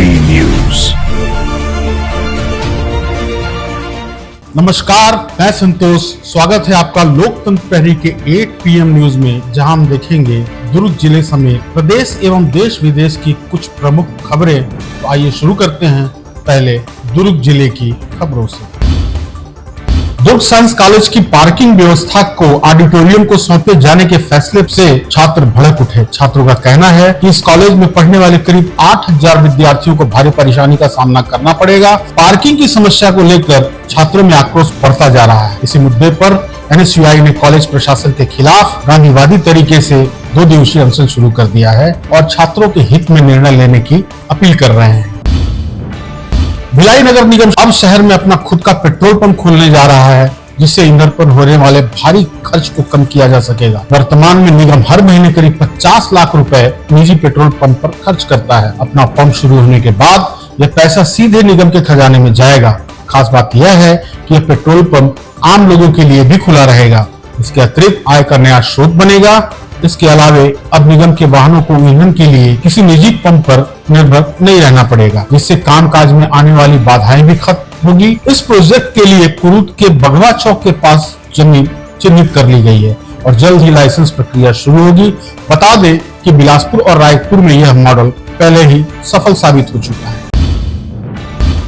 8P news. नमस्कार, मैं संतोष। स्वागत है आपका लोकतंत्र प्रहरी के 8 PM न्यूज में, जहां हम देखेंगे दुर्ग जिले समेत प्रदेश एवं देश विदेश की कुछ प्रमुख खबरें। तो आइए शुरू करते हैं पहले दुर्ग जिले की खबरों से। दुर्ग साइंस कॉलेज की पार्किंग व्यवस्था को ऑडिटोरियम को सौंपे जाने के फैसले से छात्र भड़क उठे। छात्रों का कहना है कि इस कॉलेज में पढ़ने वाले करीब 8000 विद्यार्थियों को भारी परेशानी का सामना करना पड़ेगा। पार्किंग की समस्या को लेकर छात्रों में आक्रोश बढ़ता जा रहा है। इसी मुद्दे पर NSUI ने कॉलेज प्रशासन के खिलाफ गांधीवादी तरीके से 2 दिवसीय अनशन शुरू कर दिया है और छात्रों के हित में निर्णय लेने की अपील कर रहे हैं। भिलाई नगर निगम अब शहर में अपना खुद का पेट्रोल पंप खोलने जा रहा है, जिससे ईंधन पर होने वाले भारी खर्च को कम किया जा सकेगा। वर्तमान में निगम हर महीने करीब 50 लाख रुपए निजी पेट्रोल पंप पर खर्च करता है। अपना पंप शुरू होने के बाद यह पैसा सीधे निगम के खजाने में जाएगा। खास बात यह है कि यह पेट्रोल पंप आम लोगों के लिए भी खुला रहेगा। इसके अतिरिक्त आय का नया स्रोत बनेगा। इसके अलावे अब निगम के वाहनों को ईंधन के लिए किसी निजी पंप पर निर्भर नहीं रहना पड़ेगा, जिससे कामकाज में आने वाली बाधाएं भी खत्म होगी। इस प्रोजेक्ट के लिए कुरूद के बगवा चौक के पास जमीन चिन्हित कर ली गई है और जल्द ही लाइसेंस प्रक्रिया शुरू होगी। बता दें कि बिलासपुर और रायपुर में यह मॉडल पहले ही सफल साबित हो चुका है।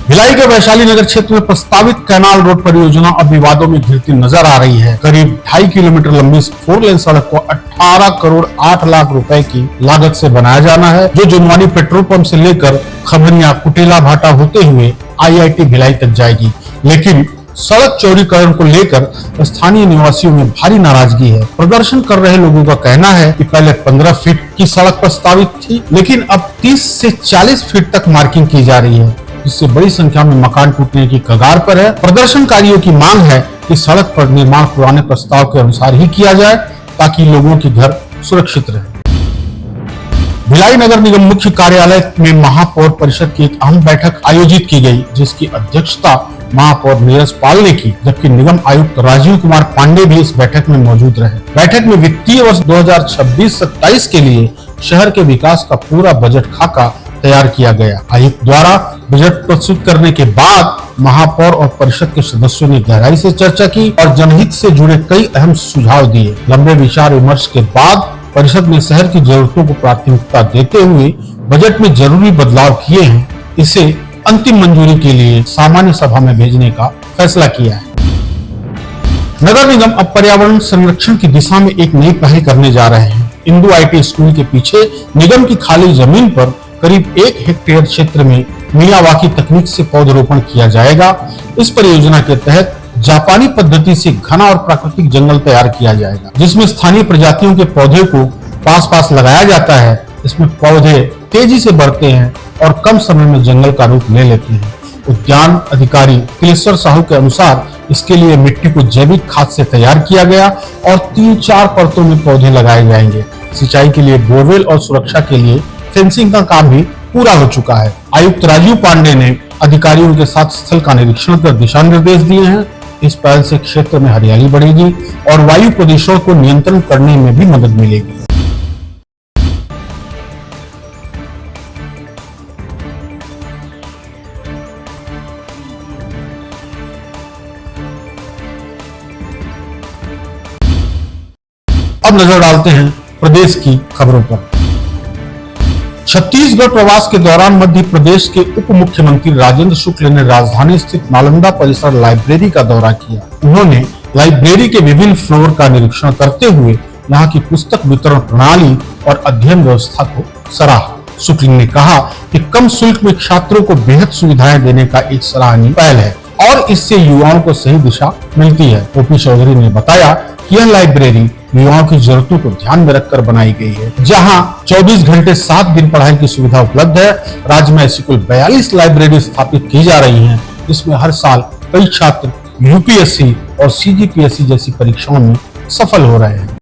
भिलाई के वैशाली नगर क्षेत्र में प्रस्तावित कैनाल रोड परियोजना अब विवादों में घिरती नजर आ रही है। करीब 2.5 किलोमीटर लंबी 4 लेन सड़क को 18 करोड़ 8 लाख रुपए की लागत से बनाया जाना है, जो जुनवानी पेट्रोल पंप से लेकर खमरिया कुटेला भाटा होते हुए IIT भिलाई तक जाएगी। लेकिन सड़क चौड़ीकरण को लेकर स्थानीय निवासियों में भारी नाराजगी है। प्रदर्शन कर रहे लोगों का कहना है कि पहले 15 फीट की सड़क प्रस्तावित थी, लेकिन अब 30 से 40 फीट तक मार्किंग की जा रही है, जिससे बड़ी संख्या में मकान टूटने की कगार पर है। प्रदर्शनकारियों की मांग है कि सड़क पर निर्माण पुराने प्रस्ताव के अनुसार ही किया जाए, ताकि लोगों के घर सुरक्षित रहे। भिलाई नगर निगम मुख्य कार्यालय में महापौर परिषद की एक अहम बैठक आयोजित की गई, जिसकी अध्यक्षता महापौर नीरज पाल ने की, जबकि निगम आयुक्त राजीव कुमार पांडे भी इस बैठक में मौजूद रहे। बैठक में वित्तीय वर्ष 2026-27 के लिए शहर के विकास का पूरा बजट खाका तैयार किया गया। आयुक्त द्वारा बजट प्रस्तुत करने के बाद महापौर और परिषद के सदस्यों ने गहराई से चर्चा की और जनहित से जुड़े कई अहम सुझाव दिए। लंबे विचार विमर्श के बाद परिषद ने शहर की जरूरतों को प्राथमिकता देते हुए बजट में जरूरी बदलाव किए हैं। इसे अंतिम मंजूरी के लिए सामान्य सभा में भेजने का फैसला किया है। नगर निगम अब पर्यावरण संरक्षण की दिशा में एक नई पहल करने जा रहे हैं। इंदू IT स्कूल के पीछे निगम की खाली जमीन पर करीब 1 हेक्टेयर क्षेत्र में मियावाकी तकनीक से पौधरोपण किया जाएगा। इस परियोजना के तहत जापानी पद्धति से घना और प्राकृतिक जंगल तैयार किया जाएगा, जिसमें स्थानीय प्रजातियों के पौधे को पास पास लगाया जाता है। इसमें पौधे तेजी से बढ़ते हैं और कम समय में जंगल का रूप ले लेते हैं। उद्यान अधिकारी तिलेश्वर साहू के अनुसार इसके लिए मिट्टी को जैविक खाद से तैयार किया गया और 3-4 परतों में पौधे लगाए जाएंगे। सिंचाई के लिए बोरवेल और सुरक्षा के लिए फेंसिंग का काम भी पूरा हो चुका है। आयुक्त राजीव पांडे ने अधिकारियों के साथ स्थल का निरीक्षण कर दिशा निर्देश दिए हैं। इस पहल से क्षेत्र में हरियाली बढ़ेगी और वायु प्रदूषण को नियंत्रण करने में भी मदद मिलेगी। अब नजर डालते हैं प्रदेश की खबरों पर। छत्तीसगढ़ प्रवास के दौरान मध्य प्रदेश के उप मुख्यमंत्री राजेंद्र शुक्ल ने राजधानी स्थित नालंदा परिसर लाइब्रेरी का दौरा किया। उन्होंने लाइब्रेरी के विभिन्न फ्लोर का निरीक्षण करते हुए यहाँ की पुस्तक वितरण प्रणाली और अध्ययन व्यवस्था को सराहा। शुक्ल ने कहा कि कम शुल्क में छात्रों को बेहद सुविधाएं देने का एक सराहनीय पहल है और इससे युवाओं को सही दिशा मिलती है। OP चौधरी ने बताया कि यह लाइब्रेरी युवाओं की जरूरतों को ध्यान में रखकर बनाई गई है, जहां 24 घंटे 7 दिन पढ़ाई की सुविधा उपलब्ध है। राज्य में ऐसी कुल 42 लाइब्रेरी स्थापित की जा रही हैं, जिसमें हर साल कई छात्र UPSC और CGPSC जैसी परीक्षाओं में सफल हो रहे हैं।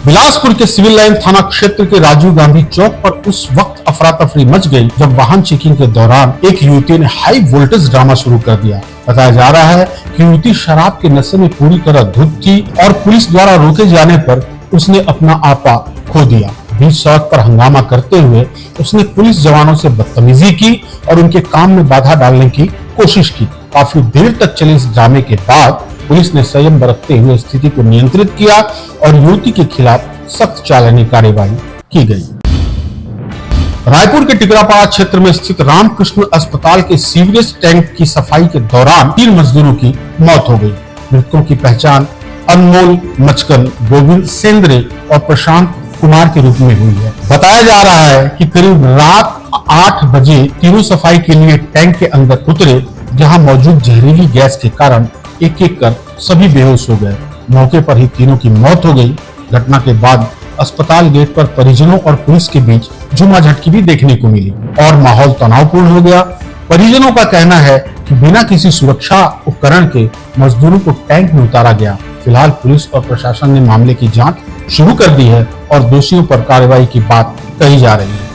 बिलासपुर के सिविल लाइन थाना क्षेत्र के राजीव गांधी चौक पर उस वक्त अफरा तफरी मच गई जब वाहन चेकिंग के दौरान एक युवती ने हाई वोल्टेज ड्रामा शुरू कर दिया। बताया जा रहा है कि युवती शराब के नशे में पूरी तरह धुत थी और पुलिस द्वारा रोके जाने पर उसने अपना आपा खो दिया। बीच सड़क पर हंगामा करते हुए उसने पुलिस जवानों से बदतमीजी की और उनके काम में बाधा डालने की कोशिश की। काफी देर तक चले इस ड्रामे के बाद पुलिस ने संयम बरतते हुए स्थिति को नियंत्रित किया और युवती के खिलाफ सख्त चालानी कार्यवाही की गई। रायपुर के टिकरापाड़ा क्षेत्र में स्थित रामकृष्ण अस्पताल के सीवरेज टैंक की सफाई के दौरान 3 मजदूरों की मौत हो गई। मृतकों की पहचान अनमोल मचकन, गोविंद सेंद्रे और प्रशांत कुमार के रूप में हुई है। बताया जा रहा है कि करीब रात 8 बजे तीनों सफाई के लिए टैंक के अंदर उतरे, जहां मौजूद जहरीली गैस के कारण एक एक कर सभी बेहोश हो गए। मौके पर ही तीनों की मौत हो गई। घटना के बाद अस्पताल गेट पर परिजनों और पुलिस के बीच झूमाझटकी भी देखने को मिली और माहौल तनावपूर्ण हो गया। परिजनों का कहना है कि बिना किसी सुरक्षा उपकरण के मजदूरों को टैंक में उतारा गया। फिलहाल पुलिस और प्रशासन ने मामले की जांच शुरू कर दी है और दोषियों पर कार्रवाई की बात कही जा रही है।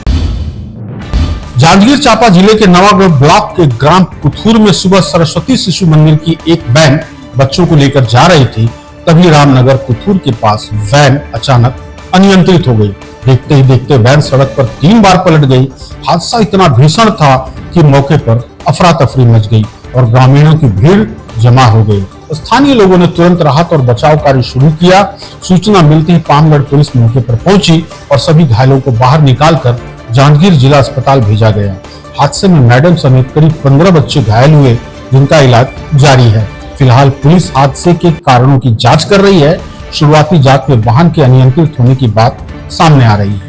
जांजगीर चांपा जिले के नवागढ़ ब्लॉक के ग्राम कुथूर में सुबह सरस्वती शिशु मंदिर की एक वैन बच्चों को लेकर जा रही थी, तभी रामनगर कुथूर के पास वैन अचानक अनियंत्रित हो गई। देखते ही देखते वैन सड़क पर 3 बार पलट गई। हादसा इतना भीषण था कि मौके पर अफरा तफरी मच गई और ग्रामीणों की भीड़ जमा हो गई। स्थानीय लोगों ने तुरंत राहत और बचाव कार्य शुरू किया। सूचना मिलते ही पामगढ़ पुलिस मौके पर पहुंची और सभी घायलों को बाहर निकालकर जांजगीर जिला अस्पताल भेजा गया। हादसे में मैडम समेत करीब 15 बच्चे घायल हुए, जिनका इलाज जारी है। फिलहाल पुलिस हादसे के कारणों की जांच कर रही है। शुरुआती जांच में वाहन के अनियंत्रित होने की बात सामने आ रही है।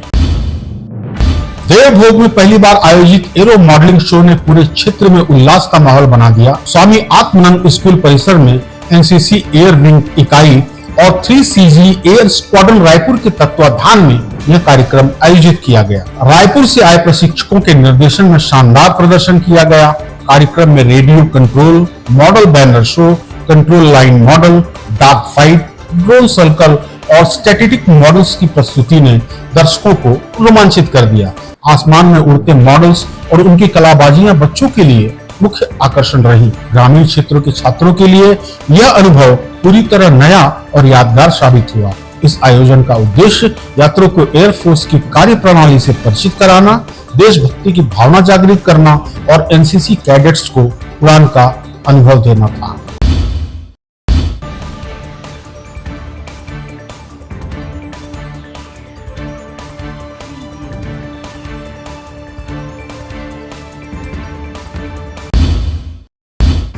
देवभोग में पहली बार आयोजित एरो मॉडलिंग शो ने पूरे क्षेत्र में उल्लास का माहौल बना दिया। स्वामी आत्मानंद स्कूल परिसर में एनसीसी एयर विंग इकाई और 3CG एयर स्क्वाड्रन रायपुर के तत्वाधान में यह कार्यक्रम आयोजित किया गया। रायपुर से आए प्रशिक्षकों के निर्देशन में शानदार प्रदर्शन किया गया। कार्यक्रम में radio control, model banner show, control line model, dark fight, drone circle और स्टैटिक मॉडल्स की प्रस्तुति ने दर्शकों को रोमांचित कर दिया। आसमान में उड़ते मॉडल्स और उनकी कलाबाजियां बच्चों के लिए मुख्य आकर्षण रही। ग्रामीण क्षेत्रों के छात्रों के लिए यह अनुभव पूरी तरह नया और यादगार साबित हुआ। इस आयोजन का उद्देश्य यात्रियों को एयरफोर्स की कार्य प्रणाली से परिचित कराना, देशभक्ति की भावना जागृत करना और एनसीसी कैडेट्स को उड़ान का अनुभव देना था।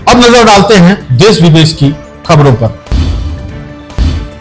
अब नजर डालते हैं देश विदेश की खबरों पर।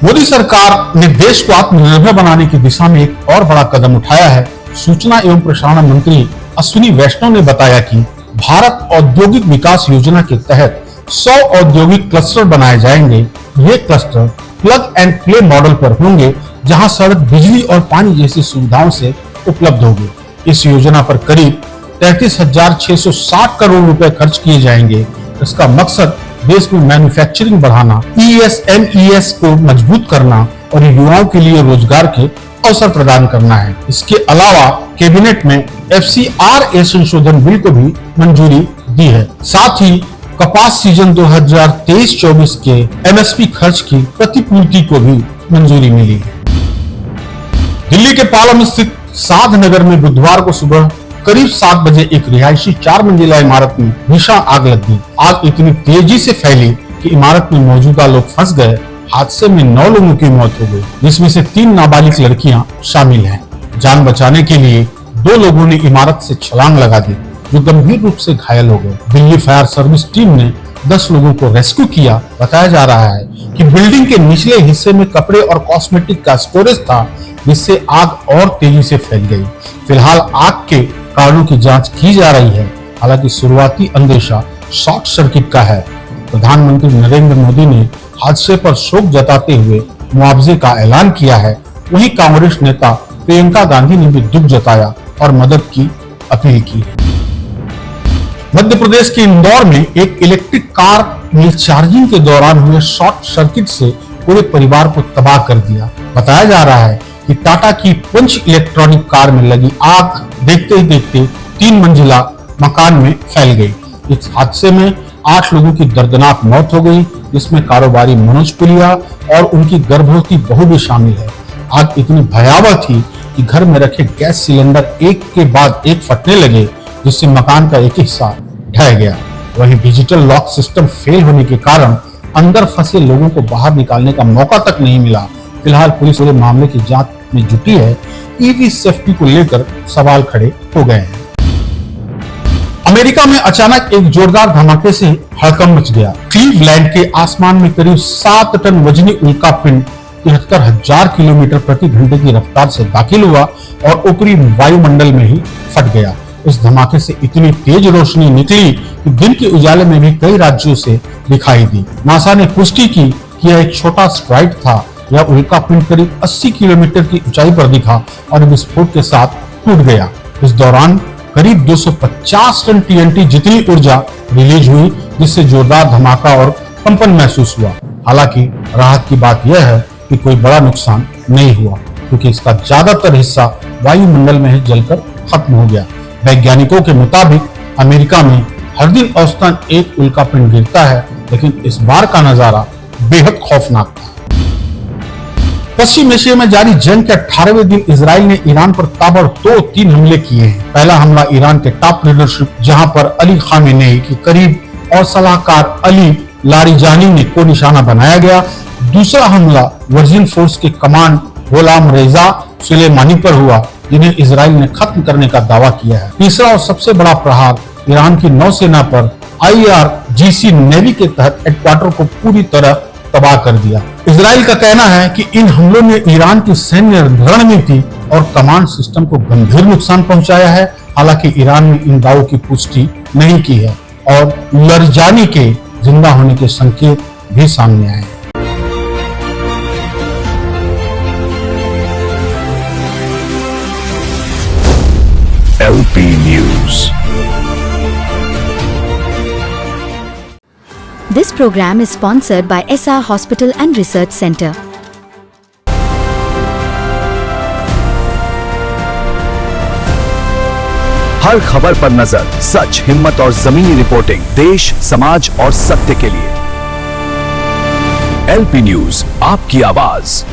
मोदी सरकार ने देश को आत्मनिर्भर बनाने की दिशा में एक और बड़ा कदम उठाया है। सूचना एवं प्रसारण मंत्री अश्विनी वैष्णव ने बताया कि भारत औद्योगिक विकास योजना के तहत 100 औद्योगिक क्लस्टर बनाए जाएंगे। ये cluster plug and play model पर होंगे, जहां सड़क, बिजली और पानी जैसी सुविधाओं से उपलब्ध होगी। इस योजना पर करीब 33,660 करोड़ रुपए खर्च किए जाएंगे। इसका मकसद देश में मैन्युफैक्चरिंग बढ़ाना, ESMES को मजबूत करना और युवाओं के लिए रोजगार के अवसर प्रदान करना है। इसके अलावा कैबिनेट में FCRA संशोधन बिल को भी मंजूरी दी है। साथ ही कपास सीजन 2023-24 के MSP खर्च की प्रतिपूर्ति को भी मंजूरी मिली है। दिल्ली के पालम स्थित साध नगर में बुधवार को सुबह करीब 7 बजे एक रिहायशी 4 मंजिला इमारत में भीषण आग लग गई। आग इतनी तेजी से फैली कि इमारत में मौजूदा लोग फंस गए। हादसे में 9 लोगों की मौत हो गई, जिसमें से 3 नाबालिग लड़कियां शामिल हैं। जान बचाने के लिए 2 लोगों ने इमारत से छलांग लगा दी, जो गंभीर रूप से घायल हो गए। दिल्ली फायर सर्विस टीम ने 10 लोगों को रेस्क्यू किया। बताया जा रहा है कि बिल्डिंग के निचले हिस्से में कपड़े और कॉस्मेटिक का स्टोरेज था, जिससे आग और तेजी से फैल गई। फिलहाल आग के कारणों की जांच की जा रही है। हालांकि शुरुआती अंदेशा शॉर्ट सर्किट का है। प्रधानमंत्री नरेंद्र मोदी ने हादसे पर शोक जताते हुए मुआवजे का ऐलान किया है। वहीं कांग्रेस नेता प्रियंका गांधी ने भी दुख जताया और मदद की अपील की है। मध्य प्रदेश के इंदौर में एक इलेक्ट्रिक कार में चार्जिंग के दौरान हुए शॉर्ट सर्किट से पूरे परिवार को तबाह कर दिया। बताया जा रहा है कि टाटा की पंच इलेक्ट्रॉनिक कार में लगी आग देखते ही देखते 3 मंजिला मकान में फैल गई। इस हादसे में 8 लोगों की दर्दनाक मौत हो गई, जिसमें कारोबारी मनोज पुलिया और उनकी गर्भवती बहू भी शामिल है। आग इतनी भयावह थी कि घर में रखे गैस सिलेंडर एक के बाद एक फटने लगे, जिससे मकान का एक हिस्सा ढह गया। वहीं डिजिटल लॉक सिस्टम फेल होने के कारण अंदर फंसे लोगों को बाहर निकालने का मौका तक नहीं मिला। फिलहाल पुलिस पूरे मामले की जांच में जुटी है। ईवी सेफ्टी को लेकर सवाल खड़े हो गए हैं। अमेरिका में अचानक एक जोरदार धमाके से हड़कंप मच गया। क्लीवलैंड के आसमान में करीब 7 टन वजनी उल्कापिंड 73,000 किलोमीटर प्रति घंटे की रफ्तार से दाखिल हुआ और ऊपरी वायुमंडल में ही फट गया। इस धमाके से इतनी तेज रोशनी निकली कि दिन के उजाले में भी कई राज्यों से दिखाई दी। नासा ने पुष्टि की कि यह एक छोटा स्ट्राइक था। यह उल्कापिंड करीब 80 किलोमीटर की ऊंचाई पर दिखा और विस्फोट के साथ टूट गया। इस दौरान करीब 250 टन TNT जितनी ऊर्जा रिलीज हुई, जिससे जोरदार धमाका और कंपन महसूस हुआ। हालांकि राहत की बात यह है कि कोई बड़ा नुकसान नहीं हुआ, क्योंकि इसका ज्यादातर हिस्सा वायुमंडल में ही जलकर खत्म हो गया। वैज्ञानिकों के मुताबिक अमेरिका में हर दिन औसतन एक उल्कापिंड गिरता है, लेकिन इस बार का नजारा बेहद खौफनाक था। पश्चिम एशिया में जारी जंग के 18वें दिन इजराइल ने ईरान पर ताबड़तोड़ 3 हमले किए हैं। पहला हमला ईरान के टॉप लीडरशिप, जहां पर अली खामेनेई के करीब और सलाहकार अली लारिजानी को निशाना बनाया गया। दूसरा हमला वर्जिन फोर्स के कमांड गोलाम रेजा सुलेमानी पर हुआ, जिन्हें इजराइल ने खत्म करने का दावा किया है। तीसरा और सबसे बड़ा प्रहार ईरान की नौसेना पर IRGC नेवी के तहत हेडक्वार्टर को पूरी तरह तबाह कर दिया। इजराइल का कहना है कि इन हमलों ने ईरान की सैन्य रणनीति और कमांड सिस्टम को गंभीर नुकसान पहुंचाया है। हालांकि ईरान ने इन दावों की पुष्टि नहीं की है और लरजानी के जिंदा होने के संकेत भी सामने आए हैं। LP News. This program is sponsored by SR Hospital and Research Center. हर खबर पर नजर, सच, हिम्मत और जमीनी रिपोर्टिंग, देश, समाज और सत्य के लिए। LP News, आपकी आवाज।